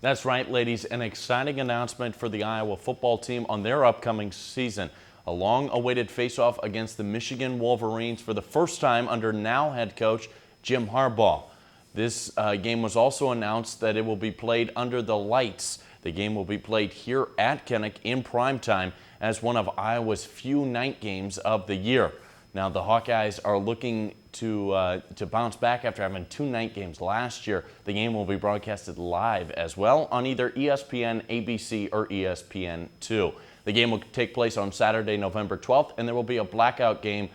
That's right, ladies. An exciting announcement for the Iowa football team on their upcoming season. A long-awaited face-off against the Michigan Wolverines for the first time under now head coach Jim Harbaugh. This game was also announced that it will be played under the lights. The game will be played here at Kinnick in primetime as one of Iowa's few night games of the year. Now, the Hawkeyes are looking to bounce back after having two night games last year. The game will be broadcasted live as well on either ESPN, ABC, or ESPN2. The game will take place on Saturday, November 12th, and there will be a blackout game.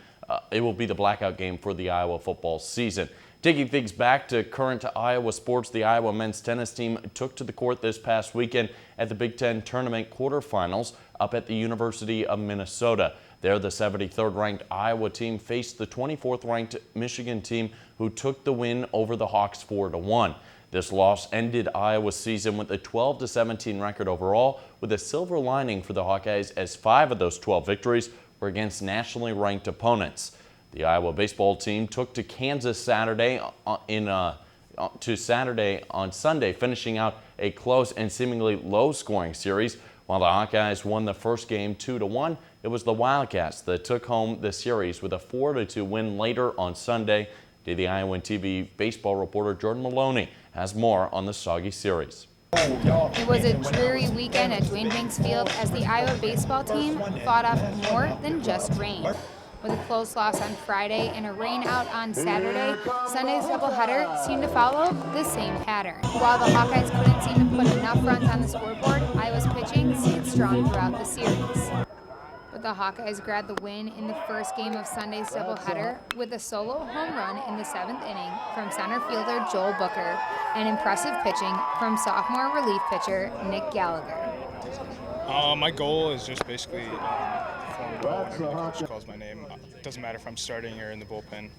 It will be the blackout game for the Iowa football season. Taking things back to current Iowa sports, the Iowa men's tennis team took to the court this past weekend at the Big Ten tournament quarterfinals up at the University of Minnesota. There, the 73rd ranked Iowa team faced the 24th ranked Michigan team, who took the win over the Hawks 4-1. This loss ended Iowa's season with a 12-17 record overall, with a silver lining for the Hawkeyes as 5 of those 12 victories were against nationally ranked opponents. The Iowa baseball team took to Kansas Saturday on Sunday, finishing out a close and seemingly low-scoring series. While the Hawkeyes won the first game 2-1, it was the Wildcats that took home the series with a 4-2 win later on Sunday. The Iowan TV baseball reporter Jordan Maloney has more on the soggy series. It was a dreary weekend at Duane Banks Field as the Iowa baseball team fought off more than just rain. With a close loss on Friday and a rain out on Saturday, Sunday's doubleheader seemed to follow the same pattern. While the Hawkeyes couldn't seem to put enough runs on the scoreboard, Iowa's pitching stayed strong throughout the series. But the Hawkeyes grabbed the win in the first game of Sunday's doubleheader with a solo home run in the 7th inning from center fielder Joel Booker and impressive pitching from sophomore relief pitcher Nick Gallagher. My goal is just basically perform well when the coach calls my name. It doesn't matter if I'm starting or in the bullpen.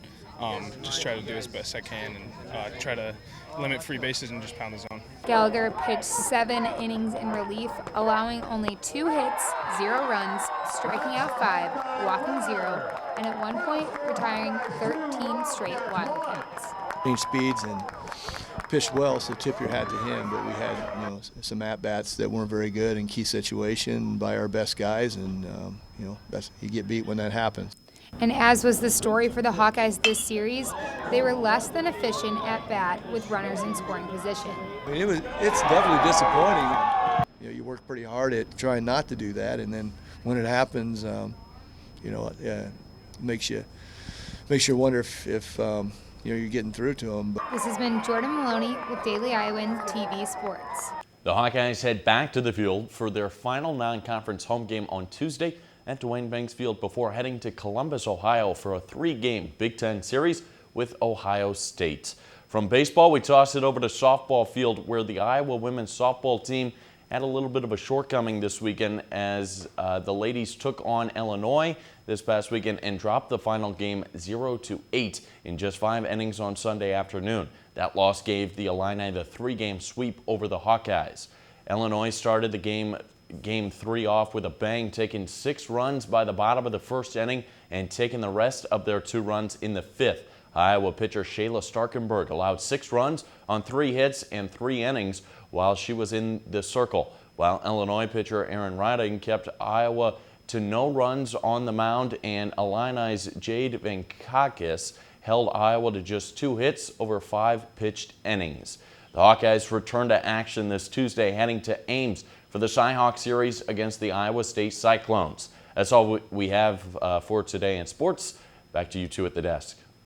Just try to do as best I can and try to limit free bases and just pound the zone. Gallagher pitched 7 innings in relief, allowing only 2 hits, 0 runs, striking out 5, walking 0, and at one point retiring 13 straight Wildcats. Change speeds and pitched well, so tip your hat to him. But we had, some at bats that weren't very good in key situation by our best guys, and you get beat when that happens. And as was the story for the Hawkeyes this series, they were less than efficient at bat with runners in scoring position. I mean, it's definitely disappointing. You work pretty hard at trying not to do that, and then when it happens, it makes you wonder if you're getting through to them. This has been Jordan Maloney with Daily Iowan TV Sports. The Hawkeyes head back to the field for their final non-conference home game on Tuesday at Duane Banks Field before heading to Columbus, Ohio for a 3-game Big Ten series with Ohio State. From baseball, we toss it over to softball field, where the Iowa women's softball team had a little bit of a shortcoming this weekend as the ladies took on Illinois this past weekend and dropped the final game 0-8 in just 5 innings on Sunday afternoon. That loss gave the Illini the 3-game sweep over the Hawkeyes. Illinois started the game 3 off with a bang, taking 6 runs by the bottom of the first inning and taking the rest of their 2 runs in the 5th. Iowa pitcher Shayla Starkenberg allowed 6 runs on 3 hits and 3 innings while she was in the circle, while Illinois pitcher Aaron Riding kept Iowa to no runs on the mound, and Illini's Jade Venkakis held Iowa to just 2 hits over 5 pitched innings. The Hawkeyes return to action this Tuesday, heading to Ames for the Cyhawk series against the Iowa State Cyclones. That's all we have for today in sports. Back to you two at the desk.